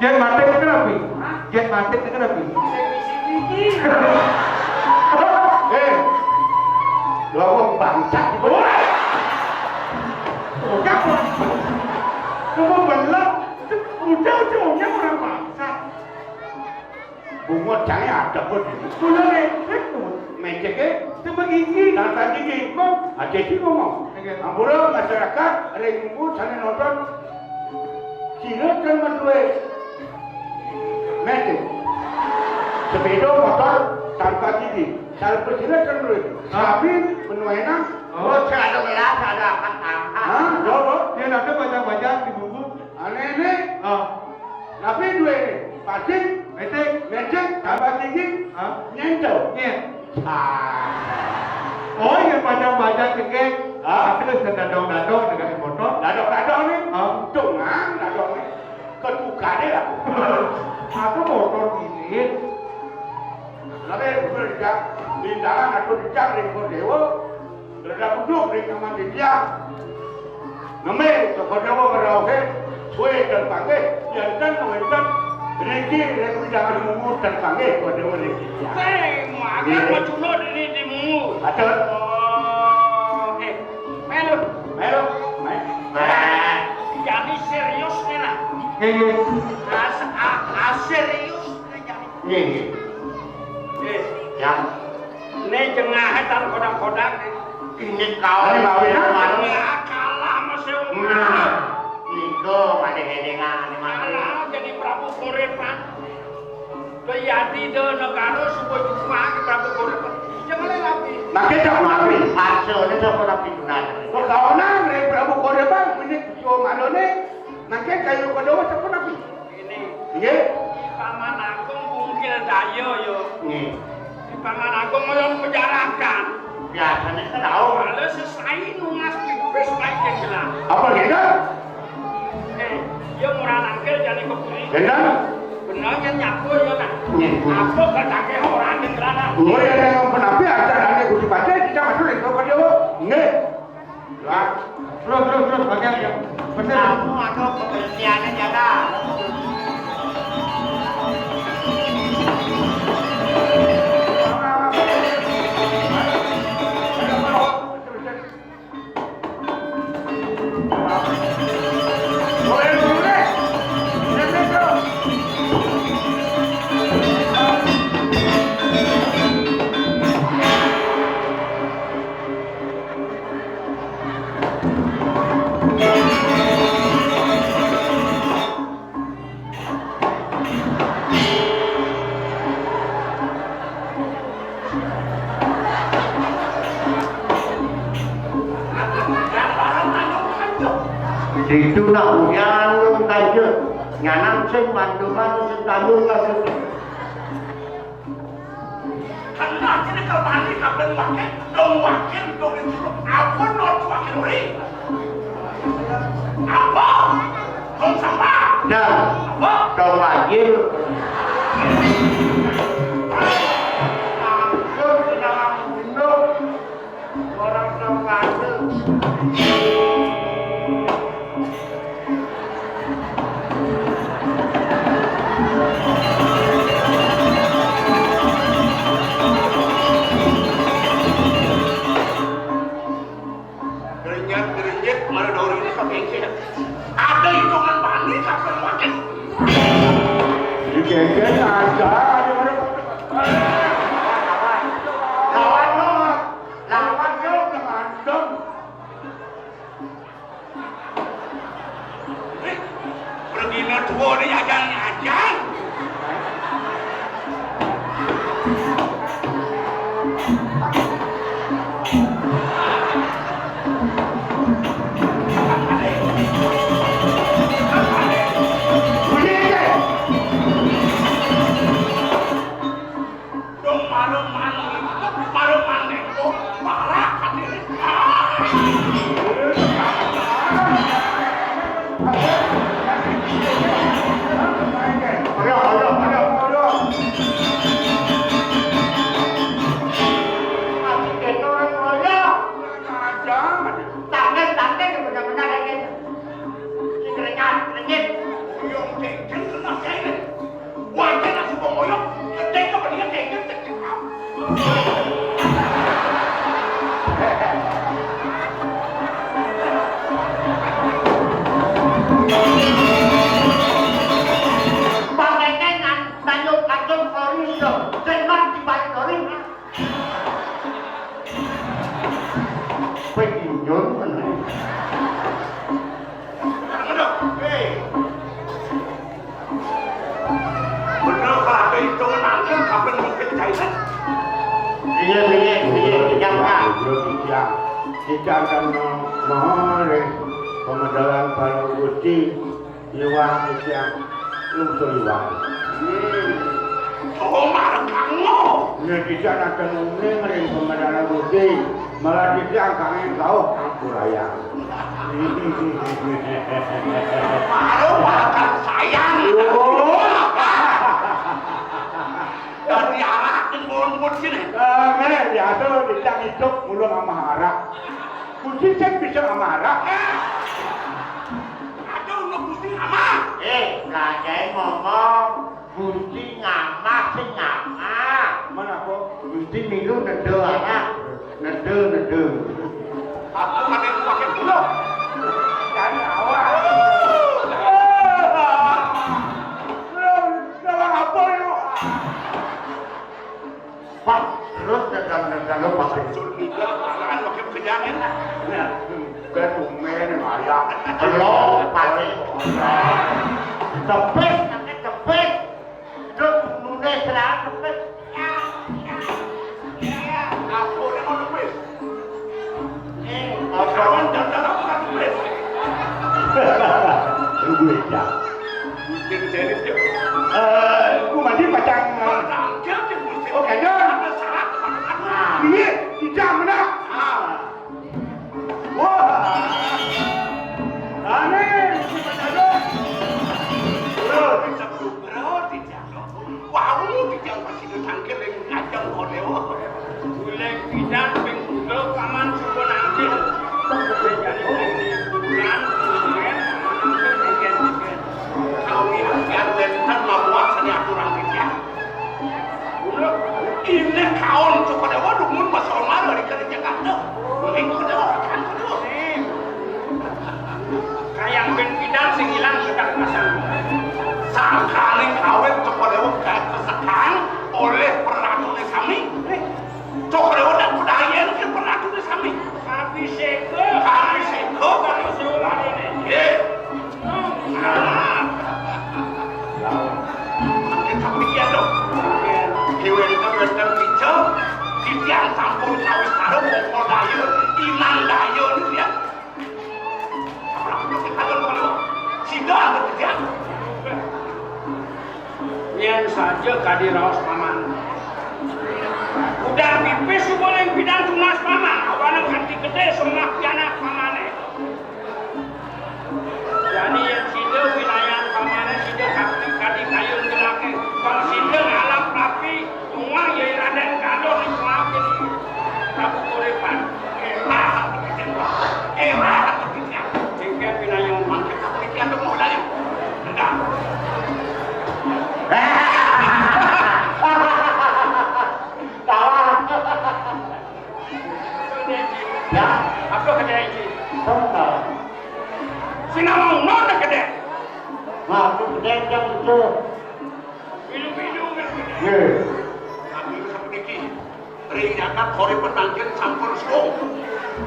Jet mati kenapa? Jet mati kenapa? Sini-sini. Lo kok bangsat di bawah? Kamu bener, udah orang bangsat. Bunga jangan ada pun ini. Sudah lecek tuh. Meceknya Coba gigi. tata gigi. Ada sih ngomong. Ampura masyarakat ringu sana nonton. Silat kan mandue. Mecek. Sepeda motor tanpa gigi. Salah persilat kan dulu. Sapi menuainan. Oh, saya ada merah, saya ada kata. Hah? Jawab. Dia nanti baca-baca di buku. Aneh-aneh. Ah, Tapi dua ini. Pasing. Mecek. Tanpa gigi. Nyentuh. Iya. Ah. Oh, yang baca-baca cekek. Tapi lu sedang dadong-dadong dengan motor. Dadok-dadok ni. Tungang dadok ni. Ketukan dia lah. Aku motor ini. Lalu berjak di dalam atau di jak di Kodewo. Berada duduk di kamar di dia. Namanya Kodewo berauke. Suai dan panggil. Jantan kemudian. Riki jangan mengut dan panggil Kodewo Riki. Makan macunot ini di mulut. Ada. Oh, melu. Melo. Jadi serius nih nak. Iya. Serius nih jadi. Ini. Ya. Nih jengah tan kodang-kodang nih. Ini kau ni bawa mana? Ya kalah masih Niko pada hedengan ni mana? kalah jadi Prabu Korepan. Kayati do negara supaya cuma ke Prabu Korepan. Jangan lagi. Nak kita mapi. Hasil ni siapa nak pintunan? Kau kau nak ni Prabu Kodewa ini show mana ni? Nak kayu Kodewa siapa nak pi? Ini. Ye? Paman Agung mungkin dayo yo. Ni. Paman Agung mau penjarakan. Biasanya kan tahu. Kalau selesai numas pipis baik yang jelas. Apa kita? Dia murah nangkel jadi kepuri. Kita? Benarnya nyapu ya nak. Ni. Apa katanya orang yang berada? Oh ya yang penapi ada ada kunci baca kita masuk di Kodewa. Ni. Lah. Terus bagian yang benar. Kamu atau kebersihannya jaga. Itu nak nyanung kaje. Nyanang sing mandu-mandu sing tandung kasih. Karena ini kalau mandi kabel wakil, dong itu apa not wakil uri? Apa? Dong sampah? Dan Apa? kau wajib. Langsung ke dalam minum orang wajib. Gerenyet mana daun ini kakek ada hitungan mandi kabel wakil. Dikengken ada di mana? Lawan lo, lawan lo dengan dom. Pergi tua ni ajang. Dong malu-malu itu parah katanya. Yang kecil kena Ayun man. Ano? Eh. Bener kalau itu nanti kapan mungkin cairan? Sige, tingnan ka. Kita akan menghoreh pemedalan para gusti iwang siang lungsur iwang. Oh, marah kamu. Ini kita akan mengenai pemedalan gusti malah kita akan tahu angkuraya. Marah sayang. Dari arah mulut sini. Mana dia tu tidak hidup mulut amarah. Gusti saya bisa amarah. Aduh, lu gusti amat. Kakek ngomong Gusti ngamak sing ngamak. Mana kok? Gusti minggu nede anak. Nede. Aku ada yang pakai pulau. Dari awal. Dalam apa lu? Pak, terus nede lu pakai. Juga kan pakai pekerjaan lah. Ketumen ayah. Belum pakai. Cepet, kakek cepet. Terus nulis serang cepet. Aku udah mau nulis. Ojo. Kawan jangan aku kan nulis. Lu gue ya. Jadi dia. Gue mandi pacang. Dia gusti. Oke, dah. Ada salah. Iya, tidak mana? Wah. Aneh, si pacang. Bisa bro, tidak. Wow, tidak masih ditangkir yang ngajang oleh Buleng bidan penggulo paman suku nanti. Jadi bulan bulan kau lihat dan kan membuat seni aturan dia. Ini kawan coba dewa dukun masalah mana di kerja Jakarta. Buleng kedua kan kedua. Kayak ben bidan sing hilang sudah pasang. Sakali kawin coba dewa kesekan oleh peraturan kami. Coba dewa dan budaya ke peraturan kami. Kami seko kami seolah ini. Kita pikir dong. Dewa itu benar bicara. Titian sampung sawi taruh pokok dayu, iman dayu dia. Apa yang kita lakukan? Sudah bekerja. Yang saja kadiraos paman. Udah pipis boleh bidang tunas paman. Awana kanti gede semua pianak pamane. Jadi yang sida wilayah pamane sida kakti kadi kayun gelake. Kalau sida alam rapi, semua yai raden kado di pelakin. Tabu korepan. Ewa. Jika wilayah mangke kakti kado mulai. Enggak. Ya, Apa kerja ini? benar. Sinamang mana kerja? Aku gede jam itu. Bilu-bilu. Ye. Kami seperti ini. Rinyakan kore penangkin sampur song.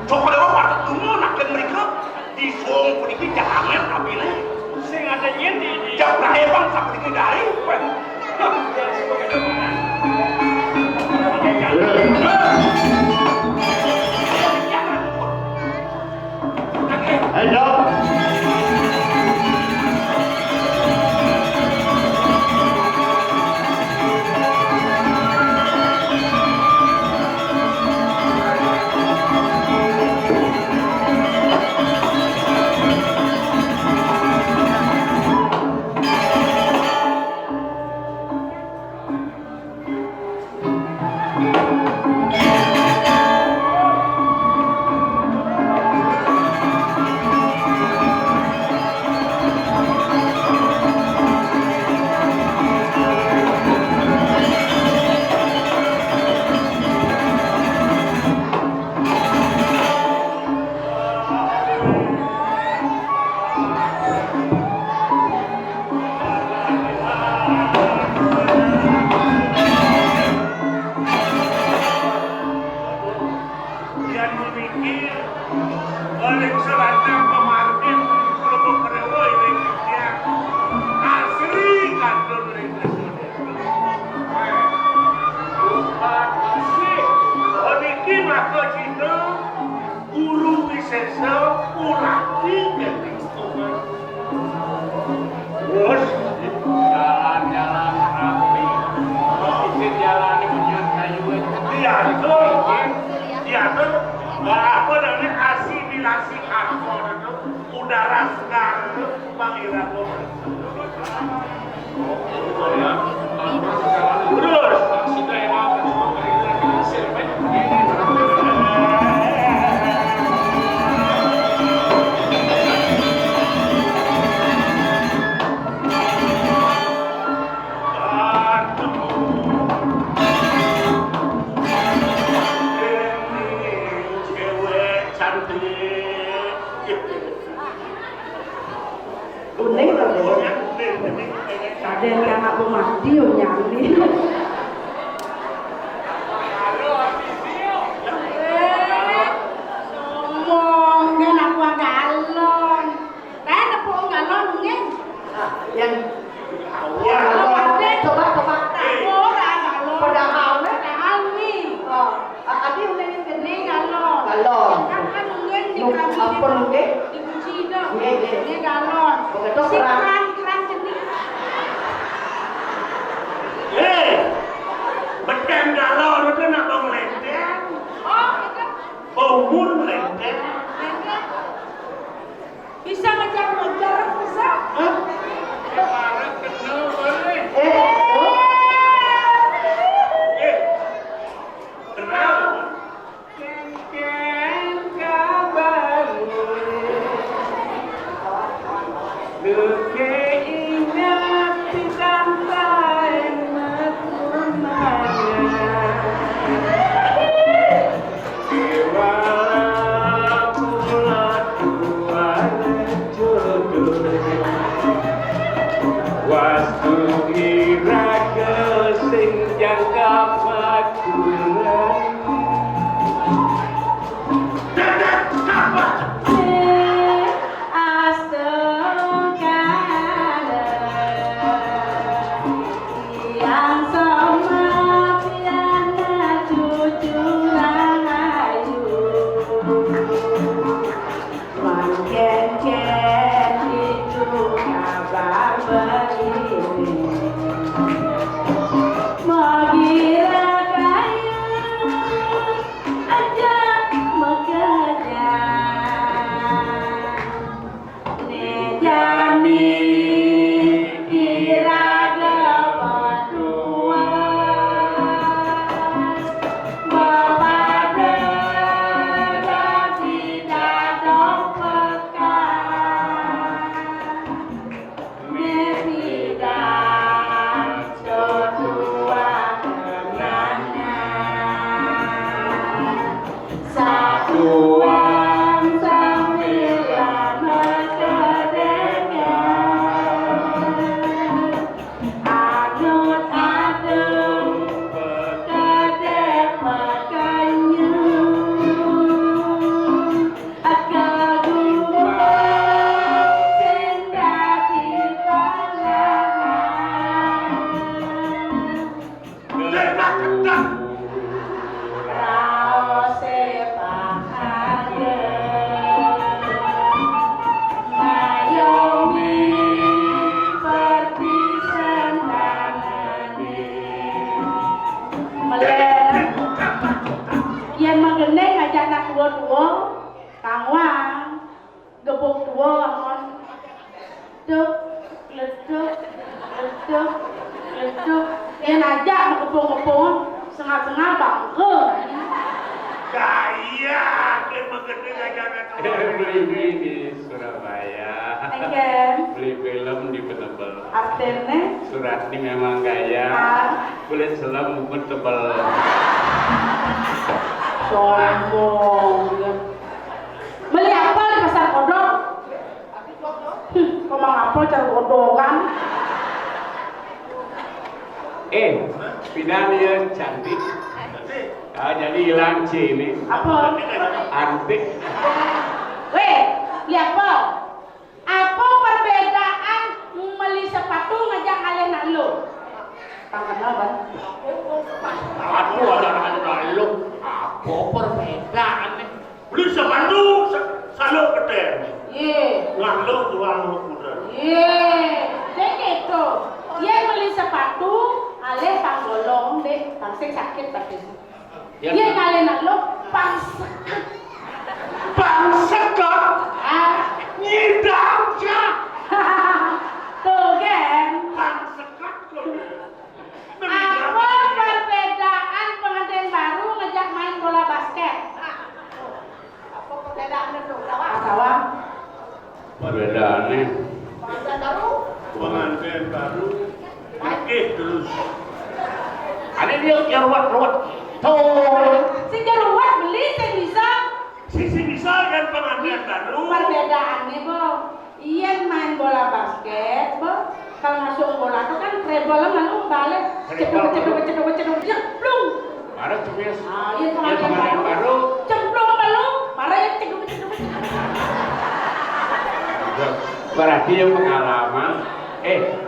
Coba lewat waktu tunggu nakkan mereka di song pergi jangan kabile. Sing ada nyendi. Jangan hebat seperti dari. Ayo. oleh selatan pemartin Pulau Kerewo ini dia asli kandung ini. Bukan asli. Oh niki maka cina guru wisesa ulati ketik tuan. Terus jalan-jalan rapi. Itu jalan menyang kayu. Diatur apa namanya asimilasi karbon itu udara segar itu pangira terus kuning loh dan anak pemati yang nyali ngomong kan aku galon kan aku galon nih yang coba orang galon padahal nih adi udah ini galon kan ungen di apa nih di Cina ini galon si keran jenis beken galon itu nak bang lendeng oh itu baumun lendeng bisa ngejar bisa kemarin kenal boleh kenal Ken kabarmu Luke ingat di sampai maklumanya Iwala pula tua jodoh Wastu iraga sing jangka makulan Surati memang gaya, kulit selam bubur tebal. Sombong. Beli apa di pasar kodok? Kau mau apa cari kodokan? Pindah dia cantik. Jadi hilang ini. Apa? Antik. deh. Iya. Ngaluk tuan kuda. Iya. Dia gitu. Dia beli sepatu, ale panggolong deh, pasti sakit pasti. Dia kali naluk pangsekat. Pangsekat. Nyidam ya. Tuh kan. Pangsekat kok. Apa perbedaan pengantin baru ngejak main bola basket? Apa perbedaannya tuh? Apa? Perbedaannya Pengantin baru? Pengantin baru. Oke terus. Ada dia ruwet. Tuh. Si jeruat beli si bisa. Sisi bisa kan pengantin baru. Perbedaannya Bob, Ian main bola basket, Bob. Kalau masuk bola itu kan trebolnya lalu balik cedok, cemplung. ada cepis. Iya pengantin baru. Cemplung lalu, marah ya cedok. Berarti yang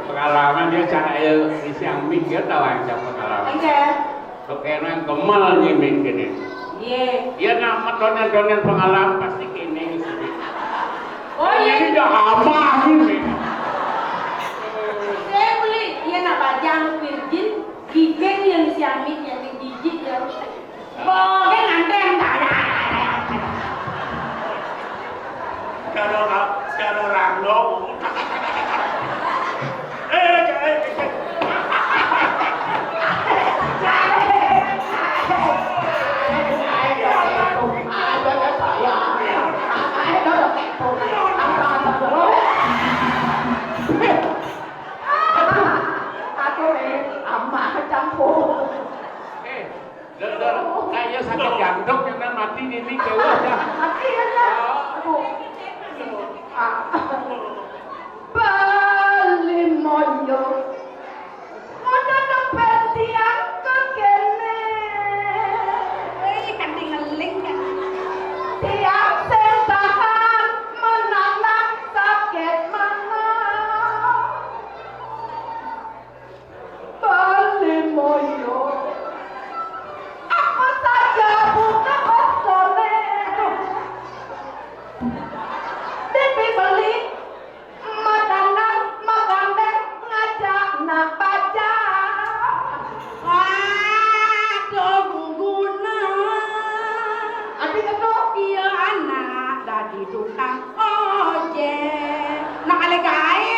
pengalaman dia cahaya di siang minggir tahu yang pengalaman. Enggak. Oke, nang kemal nih minggir. Iya. Dia nama donen pengalaman pasti kini sini. Oh iya. Ini udah aman ini. Saya beli, iya nak bajang virgin, gigeng yang siamik yang digigit ya. Pokoknya nganteng tak ada. Kalau rando. Kayaknya sakit jantung yang mati ini keluar dah. Mati aja. Aduh. Bali moyo. Mono dompet tiang kekene. Kan ngeling kan. Tiang sing tahan menanam sakit mana. Bali moyo. Apa saja bukan osone. Depi beli makanan ngajak nak baca. Aduh guna. Abi kata iya anak dari tukang ojek. Nak ale gae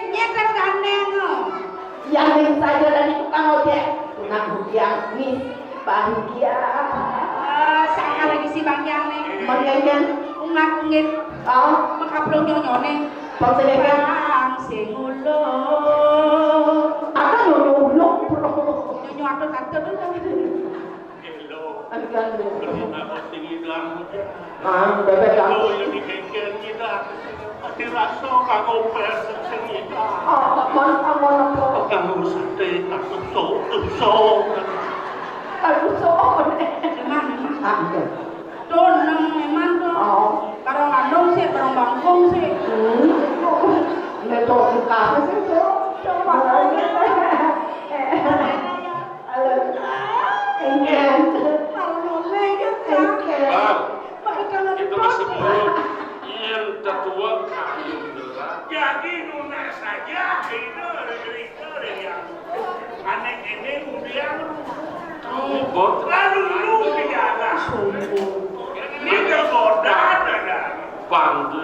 nyeter ganeng. Yang saja dari tukang ojek. Nak yang mis bahagia. Saya lagi si bagian nih. Bagian ungak-ungit. Makaplong nyonyone. Bang sedekan. Bang singulo. Apa nyonyo nyonyo atau Hello. Agak Terima kasih hilang. bebek kamu. Kalau yang dikengkel kita, hati rasa kamu persen kita. Amon. Kamu sate, kamu tusuk. Aku soal. Memang. Don memang tuh. Barang andong sih, barang bangkong sih. Itu kafe sih tuh. Coba. Engken. Itu masih belum. Yang tertua kayu berat. Jadi lunas saja itu yang aneh ini undian. Bot lalu lu bicara. Ini tergoda ada. Pandu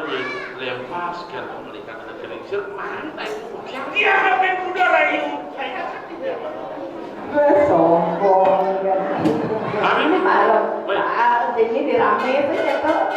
lepaskan mereka ke kelingsir mantai. Dia sampai kuda lain. Sombong ya. Amin. Jadi dirame itu jatuh.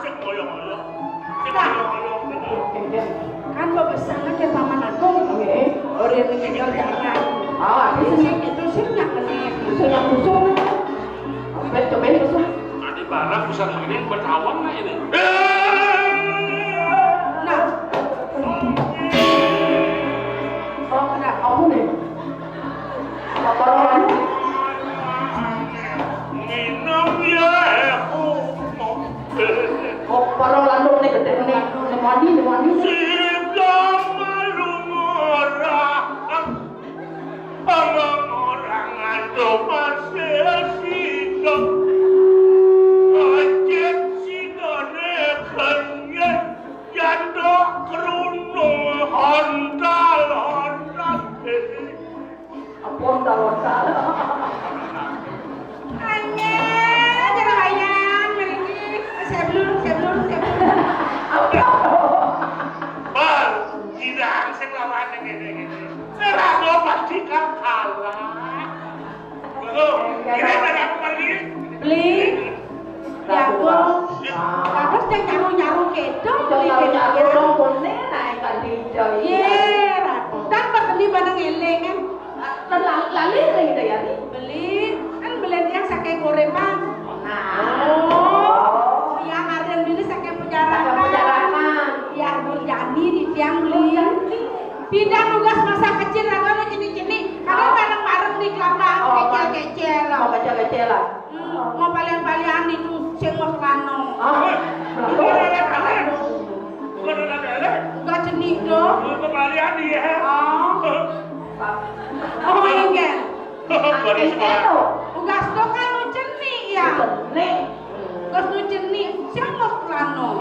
Sing ngoyo-ngoyo. Sing ngoyo-ngoyo. Kan bebesangan ke paman aku. Orang yang tinggal jalan. Itu sih nyak nih. Sudah busuk. Coba busuk. Tadi barang bisa begini bertawan lah ini. Nah. Oh, enggak, kamu nih. Apa Minum ya aku. Oh, para landung nih gede nih. Nemani. Sudah malu orang. Orang itu masih hidup. Ajet sidone kenyen jandok kerunung hontal. Apun tal. Hanya jangan hayang ini. Saya belum. Bal, tidak sing lawan ngene. Serasa pasti kalah. Belum, kira-kira aku pergi. Beli. Ya aku. Terus yang nyaru kedo. Nyaru dong kone naik kan hijau. Ye, dan bertani barang eleng kan. Lali lagi dah ya nih. Beli yang sakai gorengan. Yang harian beli sakai penjarahan. Yang berjani di tiang beli. Pindah tugas masa kecil agak cini. Kalau bareng-bareng di kelapa kecil-kecil. Mau kecil-kecil lah. Mau palian-palian itu sengok lano. Enggak cenik dong. Kembalian dia. Oh ingin. Baru sekolah. Ugas to kan lu cenik ya. Nih. Ugas lu cenik sengok lano.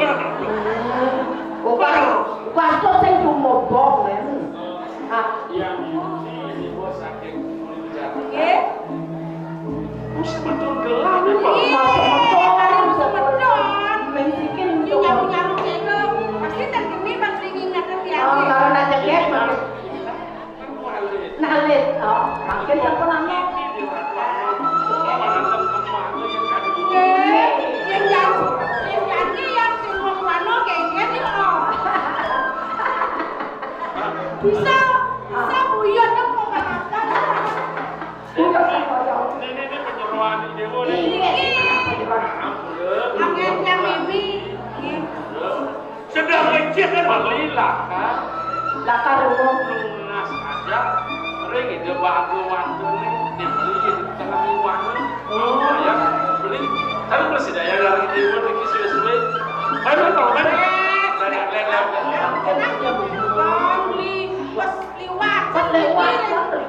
Bukan tuh saya cuma bohong ya. Yang ini bos saking Nggih. betul gelap ya Pak. Bisa medon. Mensikin Nyaru-nyaru kene. Pasti tak kene bang ringin ngaten ya. karena ceket nalit. Makin yang penangnya. Yang jadi yang sengok lano kayak gini loh. Bisa buyut dong mau makan. Ini penyeruan ide boleh. Angin yang mimi. Sedang ngecek kan belilah kan. Lakar rumah. Lunas aja. Ring ide wantu nih dibeli di tengah mingguan. Ya beli. Tapi masih daya lagi di luar ini suwe-suwe. Ayo kalau kan. Beli pas liwat.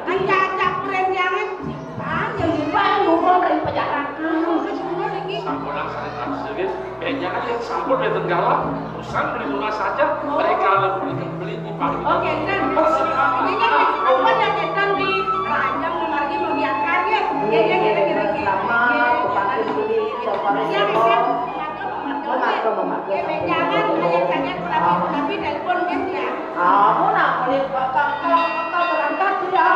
Ajak premiangan. Panjang di Rumah dari penjara. Sampulan saya sedikit, kayaknya aja sampul dari Tenggala, urusan beli lunas saja, mereka beli di pagi. Oke, dan ini kan apa yang di ranjang memargi membiarkan ya? Ya kira-kira. Sama kepada beli kepada jangan tapi telepon kan ya. Kamu nak beli kakak berangkat ya.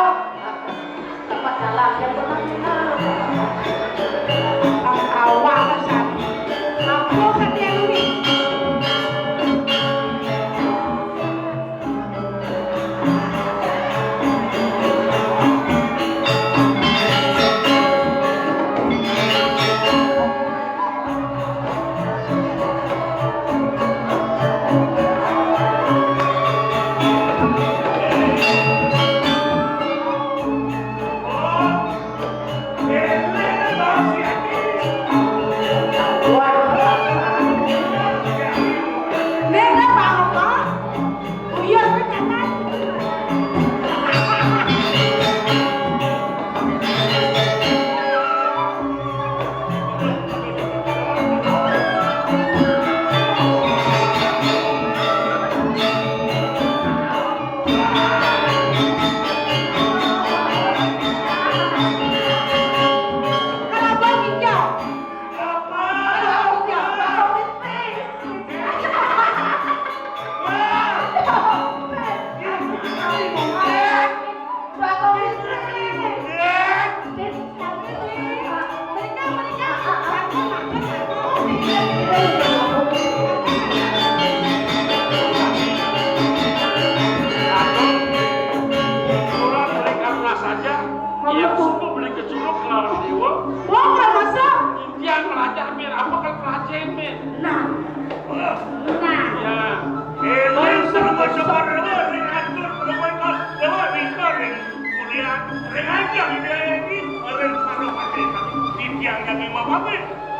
Tempat jalan yang benar. Awal kesan. Aku kan yang ini.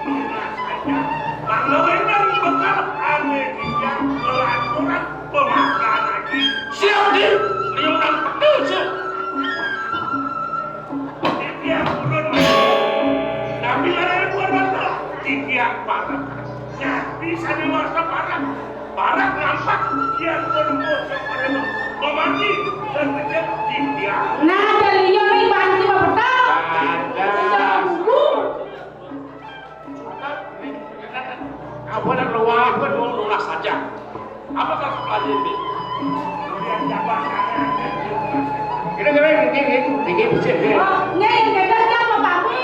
lunas saja. Karena memang bekal Amerika peraturan pemakan lagi. Siap dir, liuran petuju. Tiap bulan tapi ada buat betul. Tiap parah. Ya bisa dewasa parah. Parah nampak yang bermusuh pada memandi dan menjadi tiap. Nah, dari yang ini bantu betul. Apa nak luar pun lunas saja. Apa kalau pelajari ini? Kemudian jabatan. Kira-kira ini bisa. Oh, nyai kita siapa kami?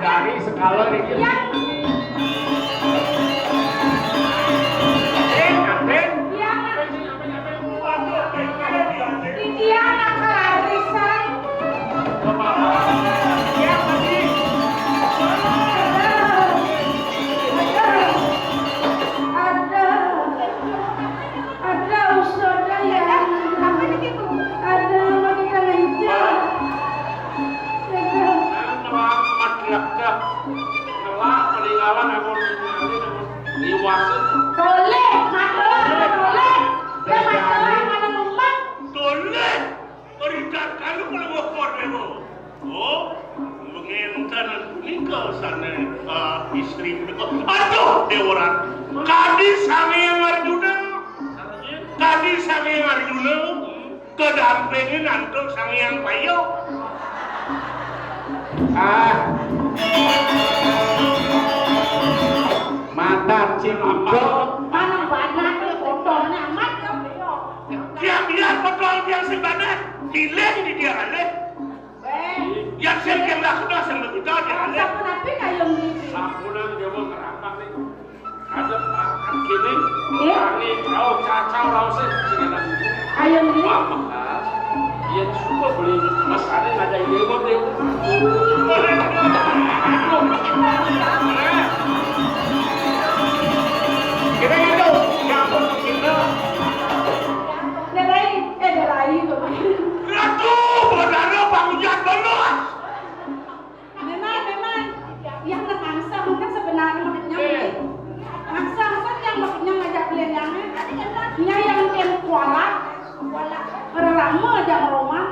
Dari skala ini. Yang dia anak kelarisan. Ada usaha yang ada wanita hijau. Peninggalan aku diwasa. Boleh, maklum, boleh. Dan maklum mana rumah? Boleh. Berikan kalau mau koremo. Oh, mengentan nikah sana istri mereka. Aduh, dewaran. Kadis sami yang Arjuna. Kadis sami yang Arjuna. Kedampingin antum sang yang payo. Mantan cinta. Mana banyak fotonya amat kau Dia biar betul yang sebadan. Dileng di dia aleh. Yang sekian lah sudah sampai kita dia aleh. Siapa nabi kayong di? Sapunan dia mau terapak nih. Ada akan kini. Iya. Ini kau cacau rausin sini nanti. Kayong di? Mama, dia suka beli mas ada ada ide buat dia. Kita itu yang kita. Derai tu. Aduh, benar bangun bangun. Memang yang nak angsa mungkin sebenarnya maknya angsa yang maknya ngajak beliannya nya yang tem kuala berlama jam rumah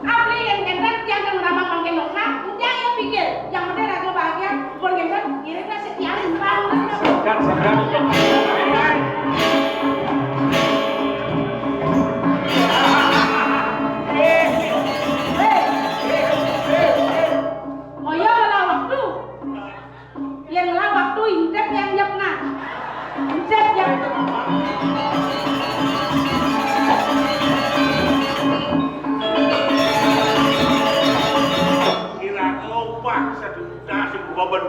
abli yang kendat yang ramah panggil lokal jangan pikir yang penting raja bahagia bergendat kira-kira setiap bangun Kan sedang. Moyo lah waktu yang lah waktu intep yang nyepna intep yang Kira kau paksa nasi beban.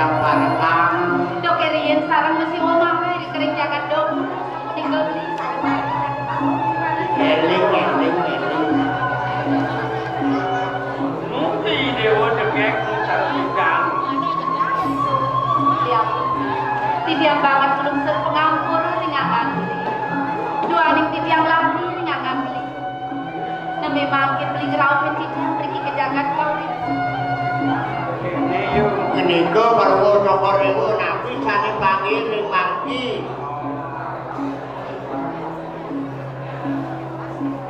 yang barang. Dok kerian sarang masih omah di kering jagat dok. Tinggal beli. Eling. Nanti dewa degek sarpikan. Ya. Tidiang banget belum serpengampur ringangan beli. Dua ning tidiang lagi ringangan beli. Nami makin beli ngerauhin tidiang pergi ke jagat kau. Ini yuk. Menika baru nomor rewu nabi sane panggil ring mangki.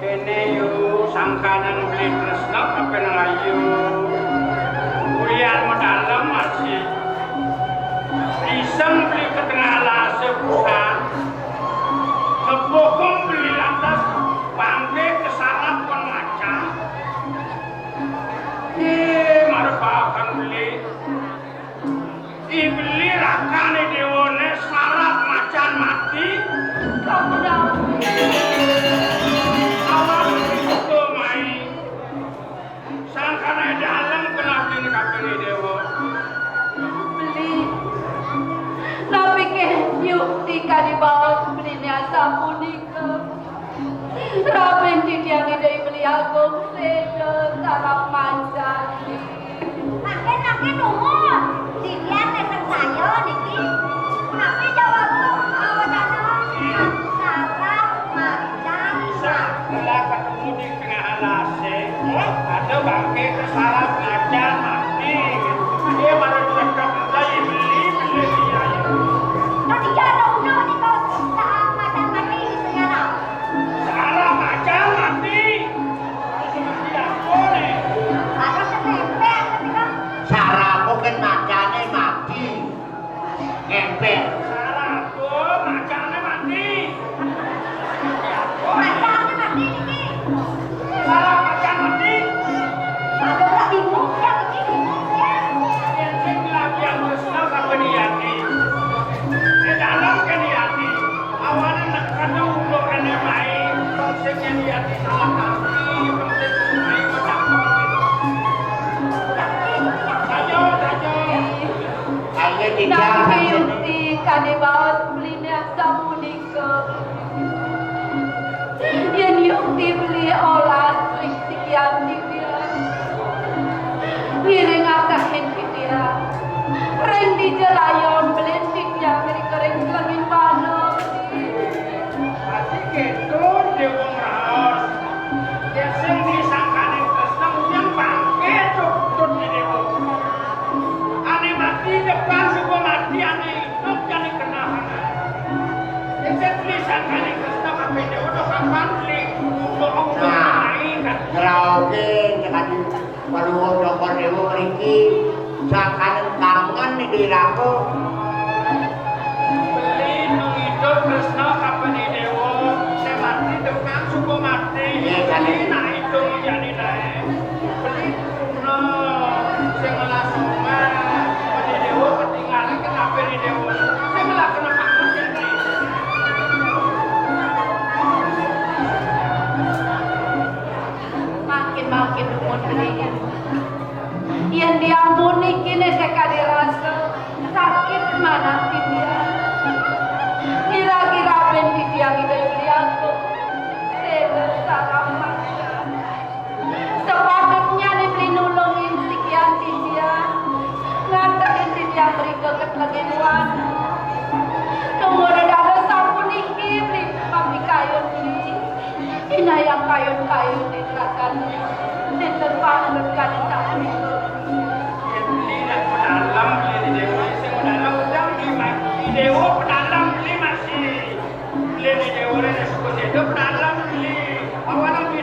Kene yuk sangkanan beli tresna apa nelayu. Kuliah dalam masih. Iseng beli ke tengah lase pusat. Kebokong beli lantas bangke kesalat pengaca. Marpakan beli. Ibeli rakane dewone salat macan mati. Kamu dah Awal itu mai. Sangkane dalam kenapa ini kapene dewo. beli. Tapi ke yukti kali bawa beli ni asam unika. Rapen tidiang ide beli aku sedo sarap manjang. Makin umur. Tidian tekan saya niki. Tapi jawabku awadana. Sarap macam. Setelah ketemu di tengah alase, ada bangke kesalat macan mati. Dia baru dekat lagi beli dia. Nanti jatuh ni kau sarap macam mati sekarang. Salah macan mati. Seperti apa nih? Ada setempe ketika Sarapu kan macane mati. Ngempel. Salah aku macannya mati. macam mati niki. Salah macan mati. Ada tak bingung yang ini. Yang lagi yang bersama sama niati. Di dalam kan niati. Awalnya nak kena ulo kena main. Konsepnya niati salah kaki. Konsepnya main macam Sajo. Ayo tidak. Tapi yukti kali bawa beli ni asam unika. Yang yukti beli olah sekian dia. Piring akahin dia. Ring di jelayon belendik yang mereka ring langit mana. Pasti gitu dia wong raos. Dia sing disangkane kesem yang bangke tutut di dewo. Ane mati depan suku mati ane hidup jadi kenahan. Dia disangkane kesem apa dewo do kapan beli. Bohong main kan. Ngerauke jadi baru nomor rewu mriki. Sangkanen kangen nih diraku. Beli nung hidup tresna kapan dewo. Saya mati depan suku mati. Iya, kan. Beli nak hidup jadi naik. Beli no sing langsung mah. Pada dewo ketinggalan kenapa di dewo. Saya malah kena kangen jadi. Makin umur beli. Yang diampuni kini saya dirasa sakit mana dia. Kira-kira bendi dia kita beli aku. Saya sarap macam. Sepatutnya dibeli nulungin sekian dia. Ngantarin dia beri keket lagi nuana. Tunggu ada sampun iki beli papi kayun ini. Ina yang kayun-kayun di belakang. Di tempat dekat sampun itu. Beli nak pedalam beli di dewo. Sing pedalam udang di dewo pedalam beli masih. Beli di dewo ni suku itu pedalam beli. Awalan di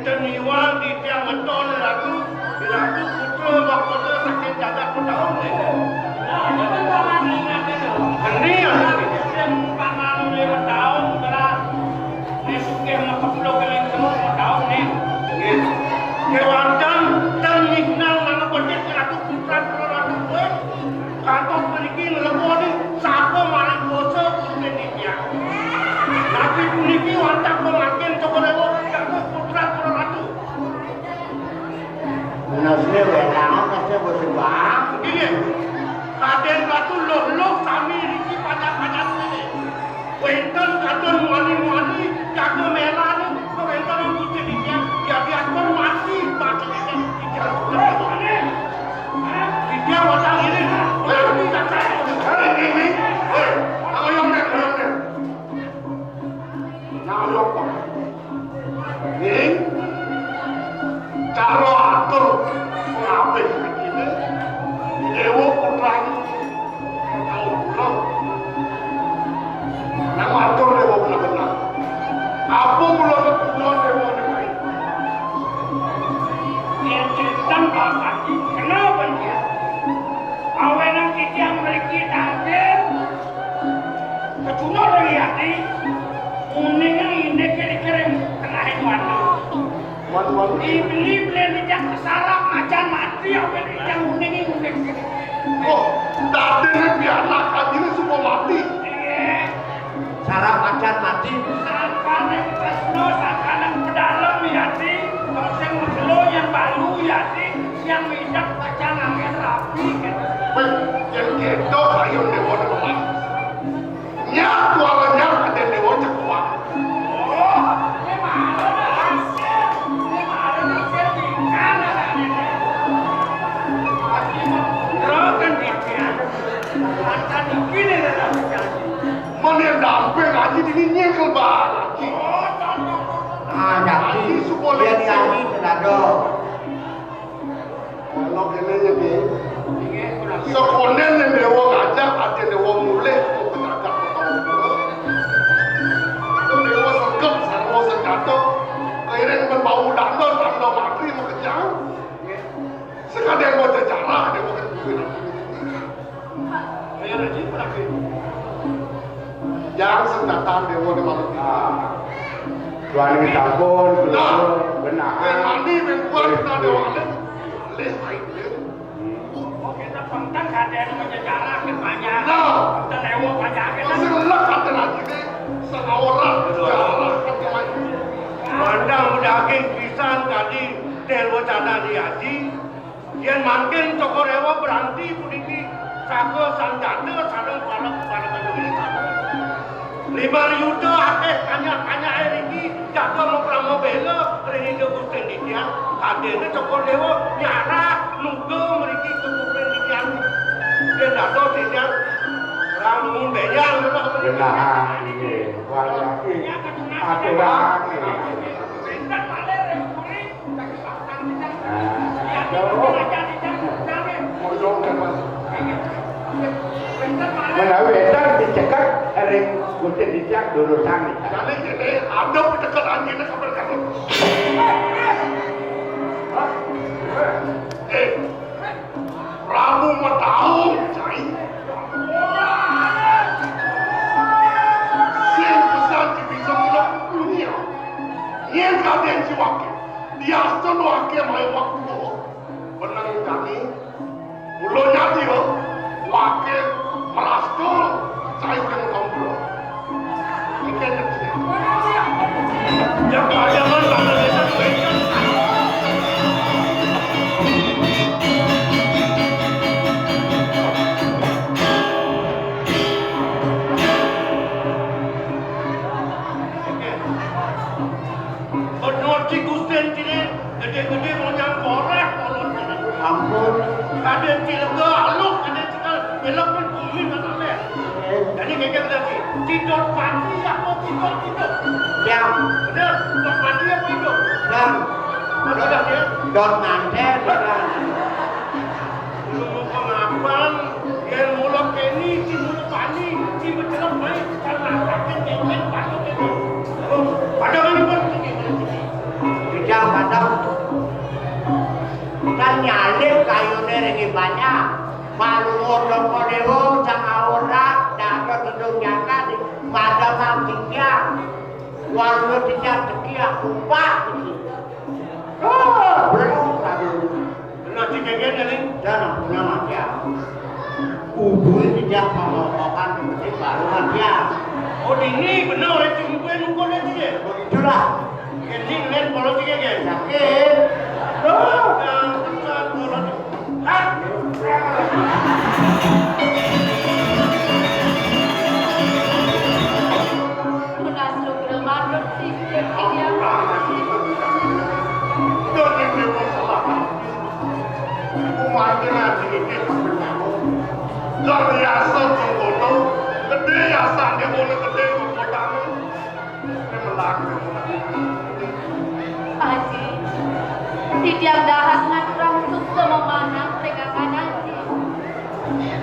Enten iwan di tiang beton ratu putra bakal sakit jadak bertahun ini. Ini yang paman 5 tahun berat. Ini suka makan pulau keleng semua 5 tahun nih. Kewantan dan ignal nama penjat ratu putra ratu buat. Kantor memiliki lebih ni siapa malah kuasa untuk dia. Tapi memiliki wantak pemakin cokolewo putra ratu. Nasib enak, nasib bersembah. Ini, Raden Ratu loh kami ini pada ini. Wenten kadon muani jago merah ni, wenten putih dia, dia akan mati mati dia. Dia wadah ini, ini kata ini, ayam ni. Ini, cara atur ngapain begini? Dewa putra tahu pulang. Nama atur dewa benar-benar. Apa pula keputusan dewa ini? Dia cerita bahasa kenapa dia? Awenan kita yang memiliki takdir. Kecuma lagi hati. Uningnya ini kira-kira kena itu. Iblis tidak kesarap macan mati awen yang uning. Oh, tadi ni biarlah kajini semua mati. Sarap macan mati. Sampai kesno sakalan pedalam yati, koseng melo yang baru yati, yang hidup macan angin rapi. Yang itu kayu dewa dewa. Nyak tualnya ada dewa cekuak. Oh, mana damping haji ini nyekel lagi. Jadi dia dihaji senado. Kalau kene jadi, sekonen yang dewa ngajak ada dewa mulai untuk ngajak bertahun-tahun. Itu dewa sengkep, sarwa senjata, kairing berbau dandor mati mau kejang. Sekadang mau sejarah dewa ketujuh. Ayo lagi berlaki. Yang senjata dewa di malam Tuan ini tabun, benar. Mandi membuat kita dewa alih baik dia. Kita pantang ada yang menyejarah ke banyak. Kita dewa banyak. Kita selak kata lagi ni seorang sejarah kata lagi. Pandang daging pisan tadi dewa jana di haji. Yang makin cokor dewa berhenti puniki. Sako sanjata sarang palak ini sama. 5 yuda kanya air ini jaga mau bela ini dia bukan dia kadene cokor dewa nyara nunggu mereka kemudian dia dia datang dia orang beyang Benar ini, walaupun aturan ini. Menawetan dicekak ring kucing dicak durusan. Jadi ada dekat anjingnya kabar kamu. Prabu Matahu cai. Siang besar di bisa mulak dunia. Yang kalian siwake. Dia selalu akhir mai waktu. Benar kami. Mulanya dia wakil merastul saya yang ngobrol. Ikan kecil. Yang pada mana desa ikan. Noti Gusten ini gede-gede macam korek kolon. Ampun. Ada cilga aluk, ada cikal belok pun bumi mana le. Jadi kayak lagi. Tidur pagi apa tidur? Yang Benar, tidur pagi apa tidur? dan Benar ya. don manten dan Semua pengapan yang mula kini, si mula pani, si berjalan baik karena akan jangan pasuk itu. Pada mana pun tinggi. bijak padang kan nyalip kayune ringi banyak malu ngorong kodewo jangan orang dapat gedung nyakat madam mangkiknya warga tidak sekian upah belum Benar dikegen ini. jangan punya makia ubu tidak memokokan seperti baru makia Oh ini benar itu mungkin mungkin itu ya. begitulah Ini ngeliat kalau dikegen. sakit Munaslup Ramadan sistem dia. Haji, tidak dahas ngaturang sukse memanang pegangan haji.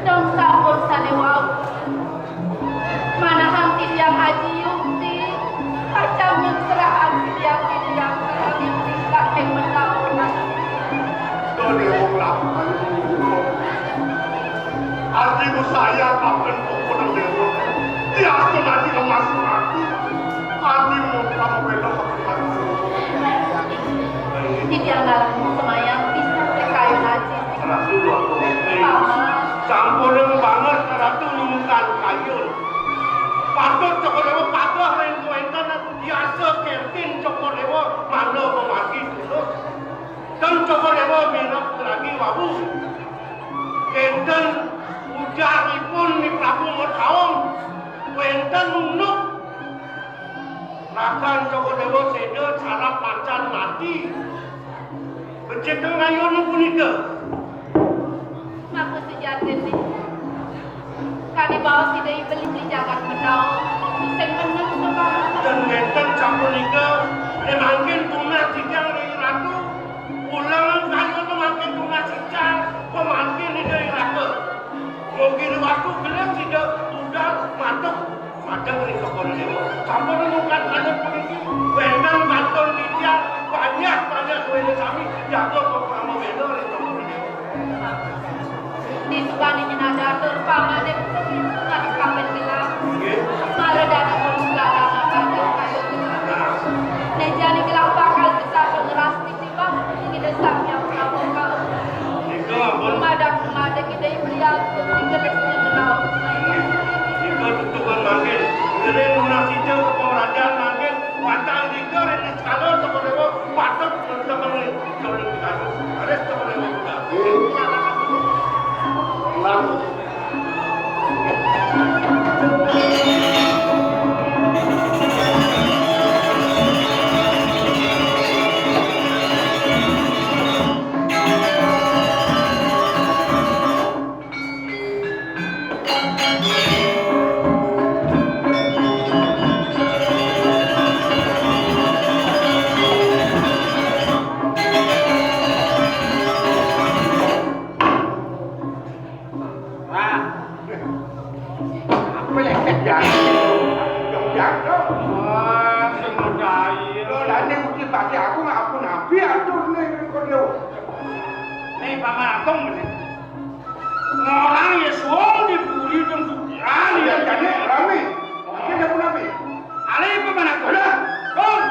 Dong sampun sanewau. Mana hang tiang haji yukti, kacau mencerah tiang yang serang yang tingkat yang mendapat. Artiku saya akan pokoknya dewa. Dia akan nanti emas mati. Artimu kamu belok Tidak ngaku semayang bisa kayu haji. Paman, Campurnya banget ratu nyumukan kayu. Patut cokolewo patut rengkuentan aku biasa kertin cokolewo mana memaki dulu. Dan cokolewo minum lagi wabu. Kenten ujaripun ni Prabu Mataung. Kenten nunuk. Rakan cokolewo seda cara pacan mati. Bencetang ayun pun itu. ngaku sejati ni. Kani bawa si Dei beli jangan menau. Sen menang sekarang. Dan ngenten campur nika, dia makin tunah sijang dari ratu. Ulangan kayu tu makin tunah sijang, pemakin ni dari ratu. Mungkin waktu bilang tidak sudah matuk, macam ni sekolah dewa. Campur bukan ada polisi, wendang kantor dia banyak wendang kami jaga pertama wendang ni sekolah dewa. Di sukani minadatur paman dan ngaku kamen gelap. Malah dari konsulana kayu kayu gelap. Nejani gelap bakal besar pengeras di sibah. Ini desam yang kamu kau. Nika pun, Kemada kita beliau tinggal di menau. nika tutupan makin. Jadi tunah sijang ke pemerajan makin. Patang nika ini sekarang sekolah dewa patut teman-teman ni sekolah kita. Ada sekolah dewa juga. Apa yang terjadi? Yang jatuh. Wah, semudai. Lo nanti mesti pakai aku nggak aku nabi atur nih kau. Nih paman Agung ni. Orang yang suang dibuli dan tukian. Ya jadi rame. Mungkin dia pun nabi. Alih paman Agung. Dah. Kom.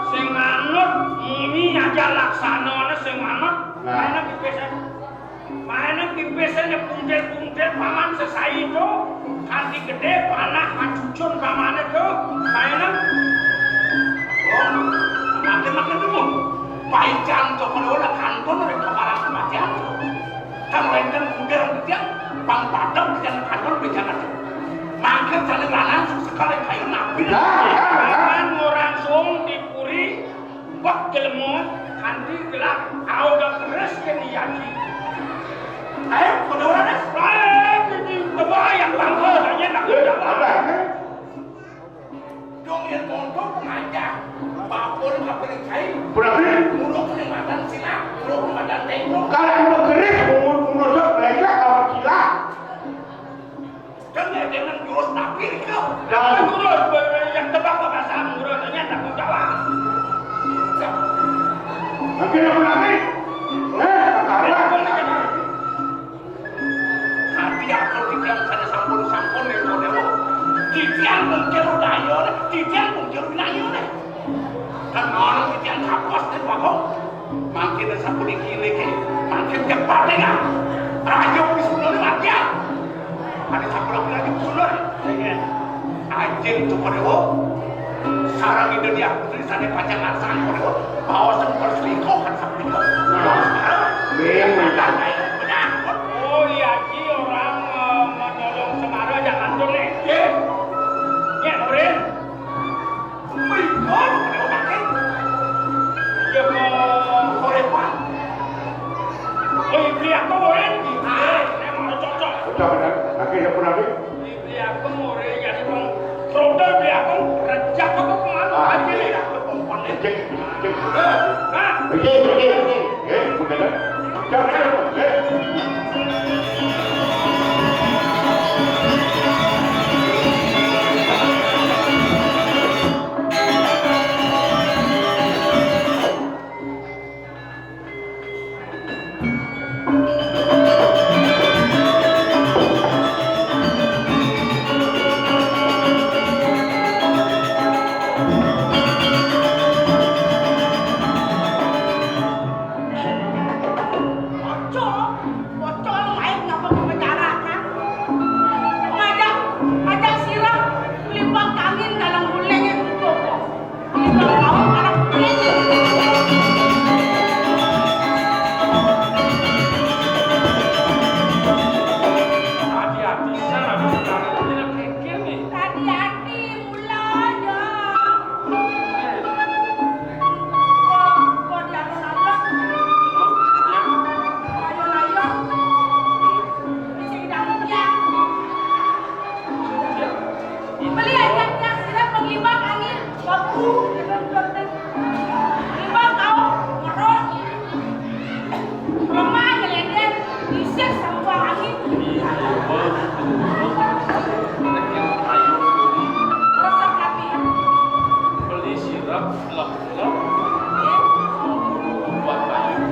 Sing manut ini aja laksana sing manut mana kipesen puntel paman sesai itu kanti gede panah macucun paman itu mana makin dulu paikan cokola kanton dari kepala kematian kan renten puntel dia pang padang dan kanton bicara makin saling lalang sekali kayu nabi kan orang song dipuri bak jelmo kanti gelap auga keras keniaki ayo kedua ini kebayang bangga hanya nak jalan do wong yen mondok ngajak. Bapun kabeh kae. Berarti Mulo kelimatan silang, mulo kelimatan tengok. kalian bergerak menurut mereka kalau gila. Kan dengan jurus takbir kau. Dan Jurus yang tebak bahasa Arab ternyata kau jawab. akhirnya berarti Hati aku titian sana sampun yang kau dewa. Titian mungkin udayo, titian mungkin udayo deh. Kan orang titian kapos dan wakong. Makin sampun ikini ke, makin cepat dengan. Rajo pisulur matian. Ada sampun lagi pisulur. Anjing tu kau dewa. Sarang itu dia putri sana pacangan sang kau dewa. Bawa sempur selingkuh kan sampun itu. memang Oh iya Ji, orang menolong Semara jangan tuh nih. Ya, Nurin. Mereka udah makan. Dia mau korepan. Oh, ibli aku Nurin. Ini mau cocok. udah benar. Akhirnya berarti Ibli aku Nurin jadi bang. Produk ibli aku rejak aku kemana aja nih. Aku pompan nih. cek. Hah? Pergi. Benar. Jangan. Bocor main ngapa membicarakan? Ngajak sirap lipat angin dalam gulengnya Joko. Ini kalau kamu anak ini. Hati-hati sana, sekarang ini kekeh nih. Hati-hati mula aja. Kok di alun-alun? Ayun-ayun. Isi dalamnya. Beli aja sirap penglibat angin. Bagus. Libat kau merot. Lemah gelender. Isek sama angin. Resep tapi ya. Beli sirap, lap, Eh, buat bayu.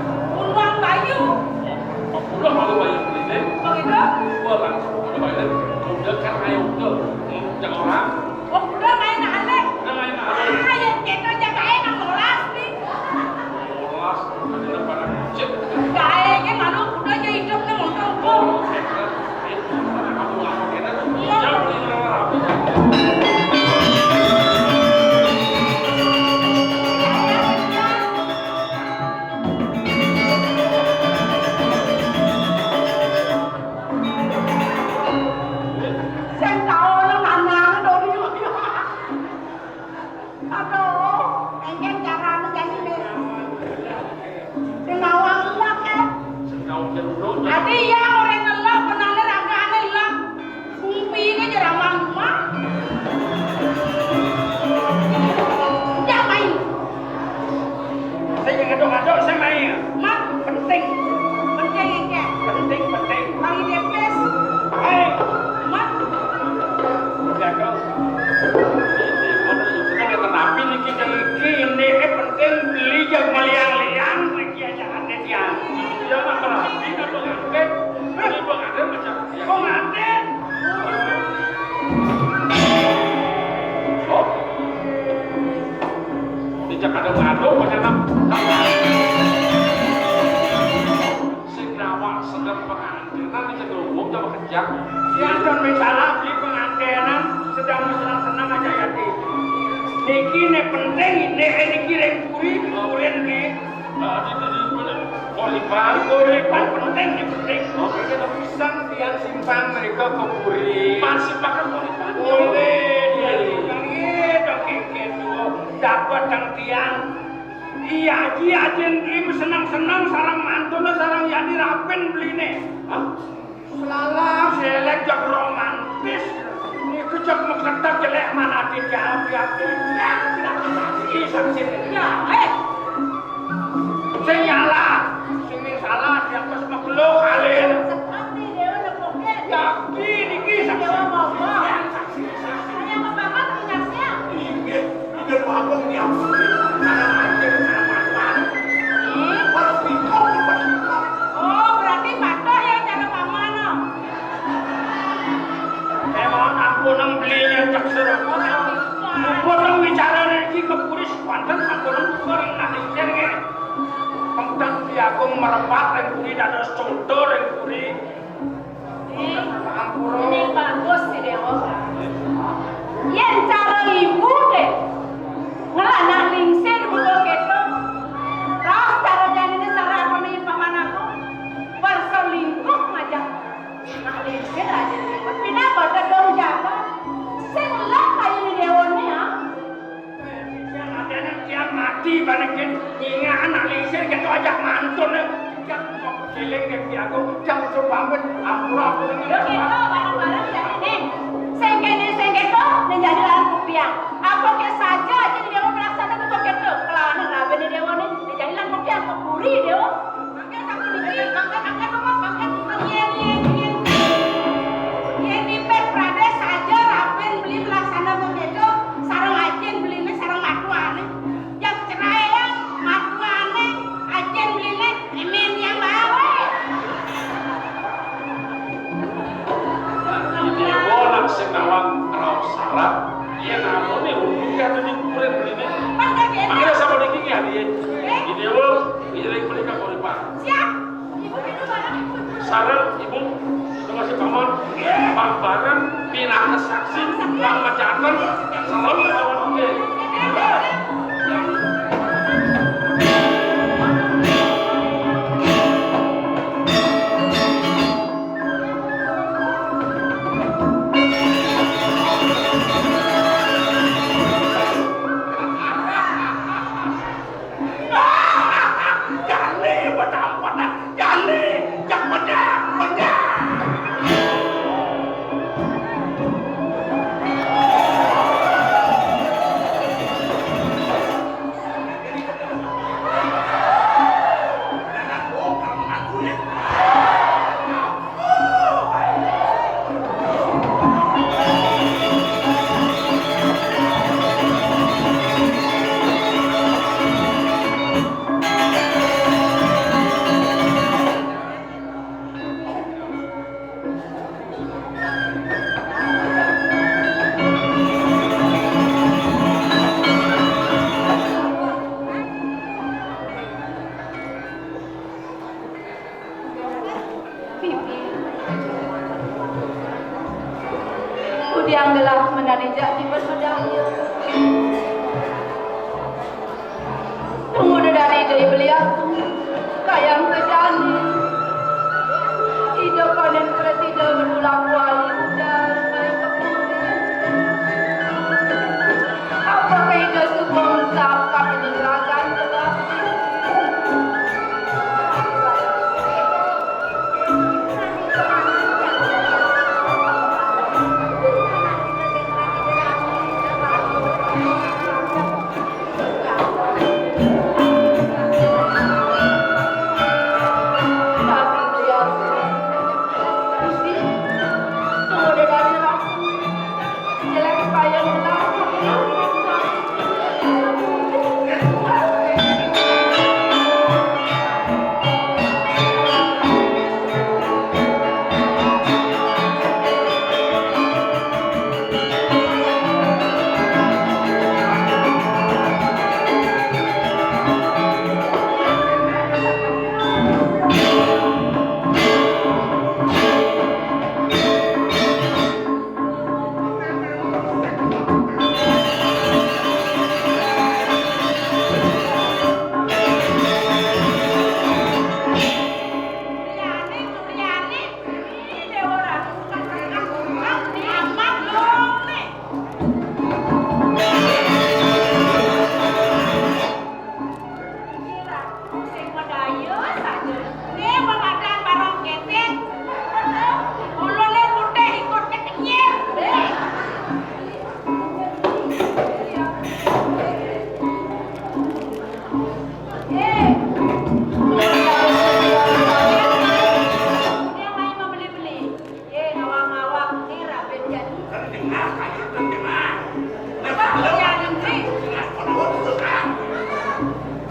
Uang bayu. Udah malu bayu beli deh. Begitu? Gua langsung udah bayu. Udah kan ayo udah. Jangan orang. Oh, udah main alek. Udah main apa? Ayo kita jaga enak nolas nih. Kelas ada depan cek. Kayaknya malu udah jadi hidupnya mau tahu. Kamu lama kena. Jauh di rapi. Sen tahu lo mana dong yuk. Aduh, pengen cara menjadi nih. Dengan uang luak ya. Kau jeruk. Adi ya orang ngelak penanda raga aneh lah. Kumpi ke jeramang rumah. Ya main. Saya ngaduk-ngaduk saya main. Mak penting. Penting ya. Penting. Bagi depes. Hai. Mak. Ya kau. Ini kono kita kata napi nih kita ini penting beli yang meliang-liang lagi aja ada dia. Dia mah kalau napi kan pengantin. Ini pengantin macam pengantin. Oh. Dijak aduk-aduk macam apa? Sing nawak sedang pengantinan dijak lumung coba kejak. Ya dan misalnya beli pengantinan sedang senang-senang aja ya di. Niki ne penting, niki rempuri, kemudian di kolipan penting, ini penting. Oke, kita pisang dia simpan mereka ke puri. Masih pakai kolipan. Boleh, dia bilang gitu, gitu. Dapat yang tiang. Iya, ibu senang-senang sarang mantu sarang yang dirapen beli nih. Selalah selek jak romantis. ini kejap mengetak jelek mana dijawab ya. Saksi. Ya, Sing salah, sing salah di atas makhluk kalian. seperti dewa lepoknya. Yakin iki saksi. Dewa ngomong. Saksi. Hanya apa-apa tugasnya. Ingat, ingat apa dia? Karena macam sama-sama. Harus dikau. Oh, berarti patuh ya cara pamano. Memang aku nang belinya cak serem. Orang bicara lagi ke puris kuantan aku nang kurang nanti jenge. Pengtan dia aku merempat yang kuri dan ada contoh yang kuri. Ini bagus sih dewa. Yang cara ibu deh. Ngelana lingsir buat gitu. Terus cara jadinya cara aku nih paman aku. Berselingkuh aja. Nah lingsir aja. Pindah pada dong jaga. Selah kayak ini dewa nih ya. Yang ada yang dia mati balikin ingat anak lingsir gitu ajak mantun. Jangan mau keling ke aku. Jangan coba banget. Aku Yo gitu bareng-bareng jadi nih. Sengkene dan jadi lahan rupiah. Apa ke saja jadi dewa melaksanakan untuk itu. Kelawan rabe nih dewa nih jadi lahan rupiah keburi dewa. Makan aku dikit, makan ngomong makan Yen di Perprades saja raben beli melaksanakan untuk itu. Sarang ajen belinya sarang matuane. Yang cerai yang matuane ajen belinya emen yang bawe. Dia bolak senawang rau sarap. Dia namanya hubungan ini kuret ini. Makanya sama lagi ya dia. Ini ini mereka korban. Siap. Ibu itu barang. Sarap ibu masih paman. Bang barang pindah saksi bang macakan selalu lawan oke. Yang gelap menanijak di bermedalnya. Tunggu dari beliau kayang kejani. Hidup konen tidak berulang wali dan baik kemudian. Apakah itu sebuah mensahkan penyeragan gelap?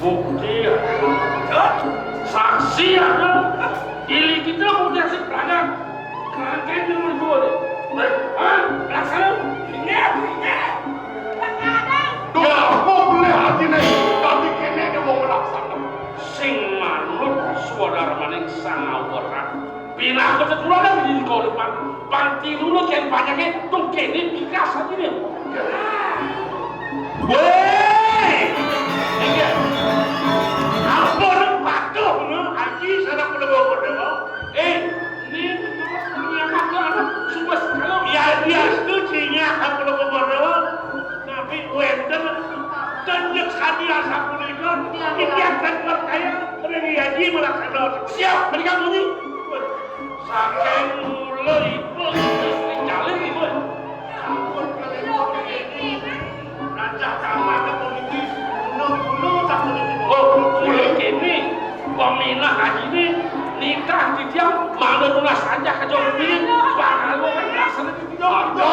bukti ada, saksi ada, ili kita punya si pelajar, kerangkaian nomor 2 deh. Laksana, ingat. Ya, kau boleh hati nih, tapi kene dia mau melaksanakan. Sing manut saudara maning sangawara. Pinah ke keluarga di korban, panti dulu kian banyaknya, tuh kene pikas aja nih. Weh, ingat, apa nak patuh nih? Aji sana pula bawa dewa. Ni yang macam semua kalau ya dia setujunya apa pula bawa dewa. Tapi wender tunjuk hadiah sapu itu, ikhtiar dan percaya beri haji melaksanakan. Siap, berikan bunyi. Saking mulai ibu, jalin ibu. Raja kamar politis, bunuh tak politis. Oh, mulai kini, peminah haji ini nikah di tiang mana lunas saja ke Jombang, bakal kan laksana di Saja,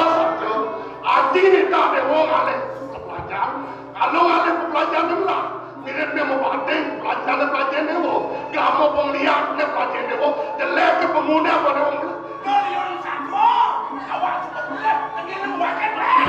hati nikah dia mau ngalih pelajar. Kalau ngalih pelajar lah, miripnya mau banding pelajar dia mau. Kamu penglihat dia pelajar dia mau. Jelek ke pemuda pada orang. Kalian sama, awak sudah bulat, tegak makan lah.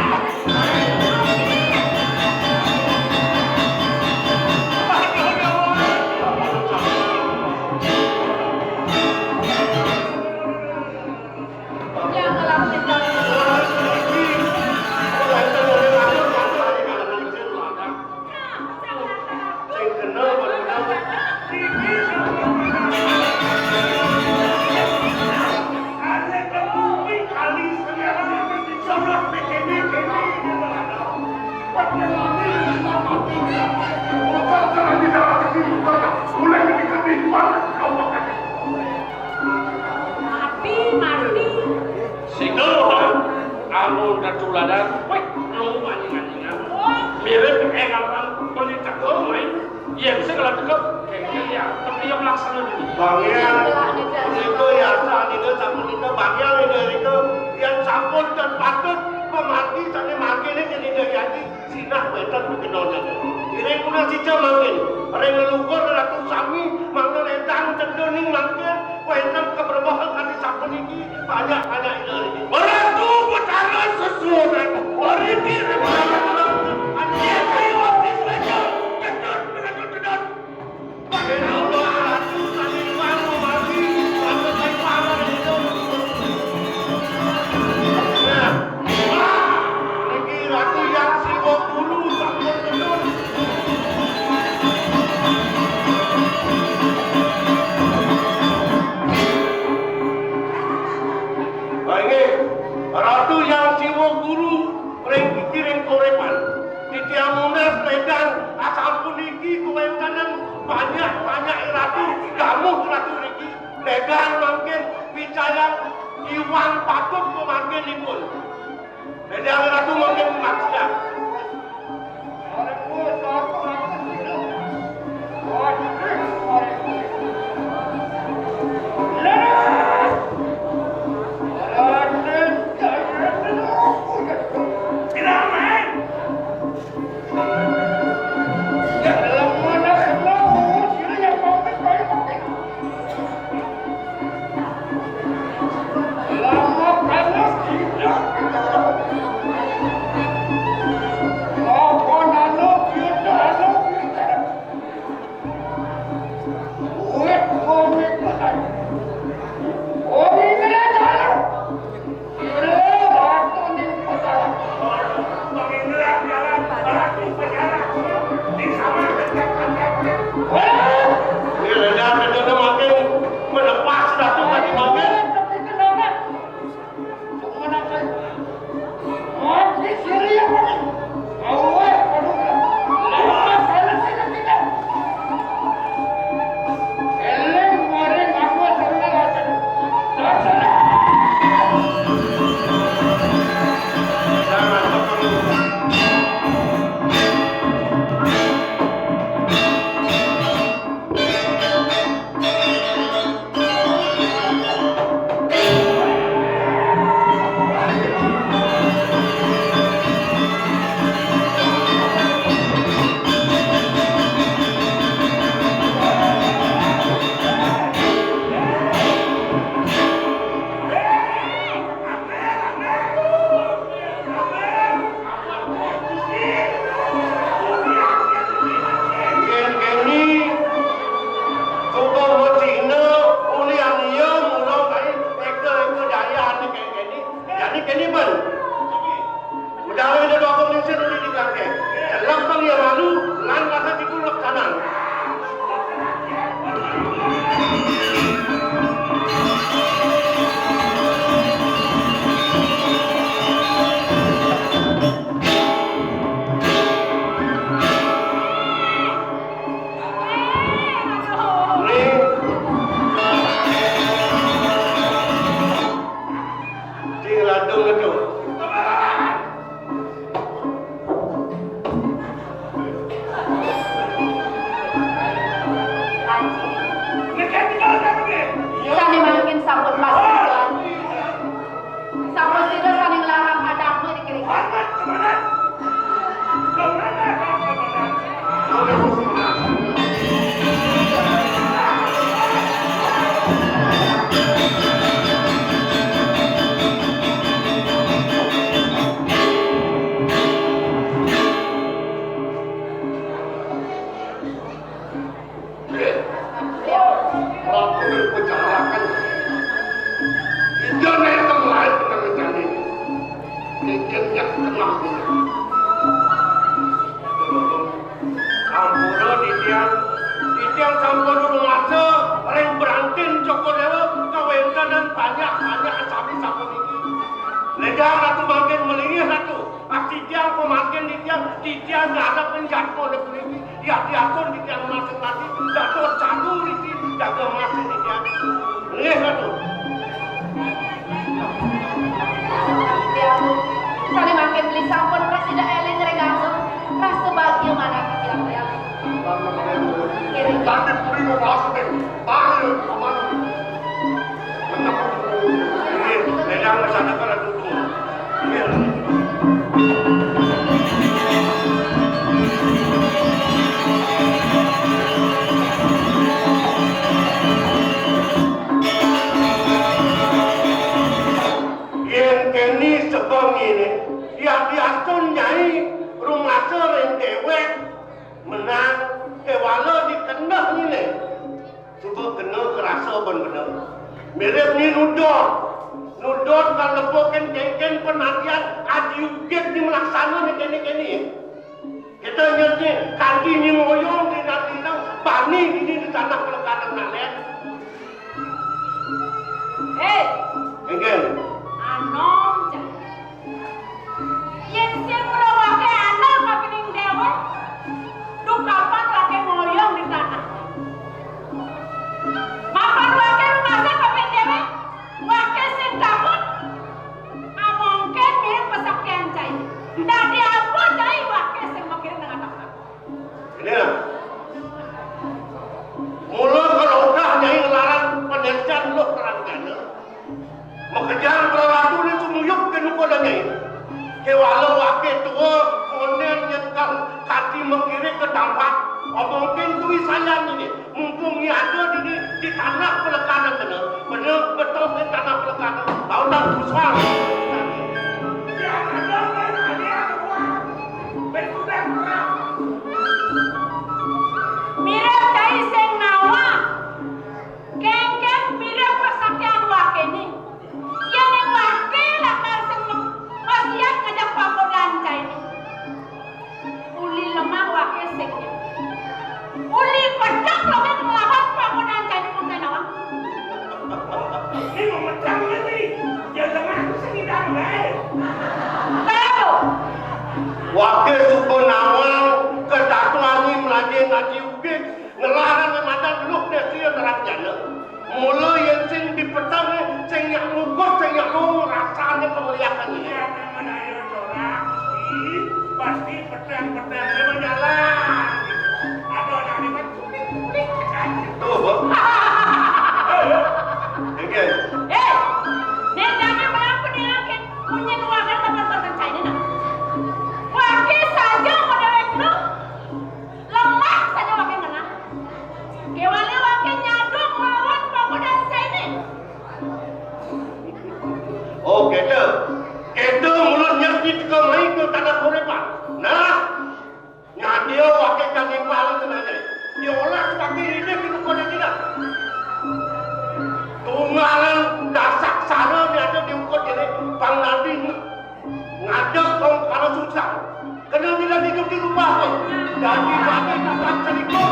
Tuladan, wait, lu anjing-anjingan. Mirip orang pelita main. Iya bisa kalau tegak, kayaknya tapi yang melaksana dulu. Bangnya, itu ya saat itu sampun itu bangnya itu yang sampun dan patut pemati sampai makin ini jadi dari sinah wetan bekenona. Ini punya cica makin, orang leluhur ratu sami, manggil edang cendoning makin, wetan keberbohong hati sampun ini banyak itu. Beratu putaran sesuatu, beriti rebutan. Anjir kayu optis saja, kedot. Bagaimana Allah ratu sambil malu mati, sampai kayu mana itu. Nah, ini ratu yang siwa bulu sampun kedot. Ratu yang siwa guru ring kiring korepan di tiang munas medan asal puniki kewenangan banyak ratu kamu ratu riki medan mungkin bicara iwan patut memakai libur medan ratu mungkin maksudnya Titiang sampun rumasa reng berantin Joko Dewa kawendanan banyak asami sampun iki. Ledang ratu makin melingih ratu. Titiang pemakin titiang nggak ada penjatuh negeri ini. Ya diatur titiang masing-masing. Jatuh jatuh iki jaga masing titiang. Melingih ratu. Kali makin beli sampun presiden eling regaso. Rasa bahagia mana titiang yang Tadi puri mau masuk deh. Tahu aman. Ini ledang sana kan ratu tu. Kini sebang ini yang diatur nyai rumah sering dewek menang kewala dikendah ini cuba kena kerasa benar mirip ni nudot kalau bukan kengkeng penantian adi ukit di melaksana ni kini kita ngerti kaki ni moyong di nanti bani ini di tanah pelekaran nalen kengkeng Anom jan. Yen sing mrawake anom kapining dewa. Du kapan wake moyong di tanah. Mapan wake rumasa kapining dewa. Wake sing takut. Amongken mirip pesakyan cai. Dadi apa cai wake sing mikir nang anak. Ini lah. Mula kalau udah nyai ngelarang penelitian lo terangkan. Mengejar berwatu ni sumuyuk ke nuko danyai. Ke walau wakil tua, konen nyekal kaki mengirik ke tempat. Mungkin tui sayang ini. Mumpung ni ada di tanah pelekanan kena. Benar betul ke tanah pelekanan. Tahu tak susah. Mirip cai sing nawa. Kengkeng mirip pesakyan wake ni. Yang wakil akan semasiat ngajak pagodan cai ni. Uli lemah wakil sengnya. Uli pedok loket ngelawan pagodan cai ni pun nawang. Ini memecah ni. Dia lemah tu sedang baik. Kenapa? Wakil suku nawang kedatuan ni melading ngaji ukit. Ngelarang madan luk dia terang jana. Mula yang sing dipetang sing yang ngugut sing yang lu rasanya kemeliakan ini. Ya memang ayo corak. Pasti petang-petangnya menjalan. Ada orang ni kan kuning-kuning kan. Tuh, Bang. Okey. Dia jangan melakukan dengan punya keluarga tempat-tempat cai ni nak. Wakil saja model itu. Lemah saja wakil kena. Kewali wakil nyaduk melawan pagodan cai ni. Oh, kita mulut nyerti ke mai ke tanah korepan. Nah, nyadia wakil kami paling tenang. Dia olah wakil ini kita kena tidak. Tunggalan dasak sana ni ada diukur jadi pangladi ngadap kau kalau susah. Kena tidak hidup di rumah pun. Jadi wakil tak selingkuh.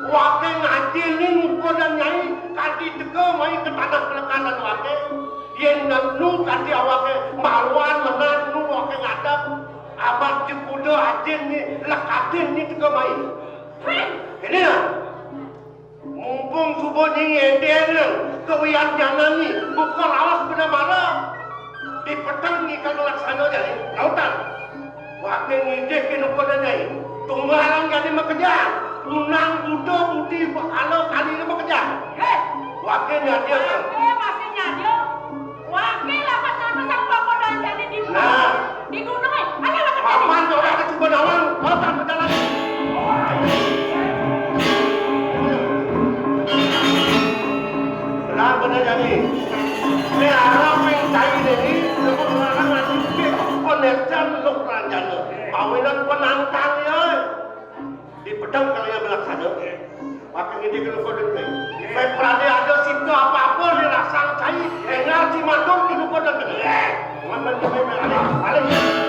Wakil ngaji ni muka dan nyai kaki teka mai ke tanah pelekanan wakil yang nu kaki wakil maluan menan nu wakil ngadap abad jekuda ajin ni lekatin ni teka mai ini lah mumpung subuh ni ngeden kewian jangan ni bukan awas benar malam di petang ni kalau laksana jadi lautan wakil ngideh ke nuka dan nyai tunggalan jadi makejar unang budo budi kalau kali ini bekerja. Wakilnya dia. Wakil masih nyadio. Wakil apa sama pagodan jadi dan penantang ya. Di pedang kalian melaksana. Makin ini kalau kau dengar. Baik berada ada situ apa-apa di rasang cai. Enggak si matung kini kau dengar. Mana ni memang ada.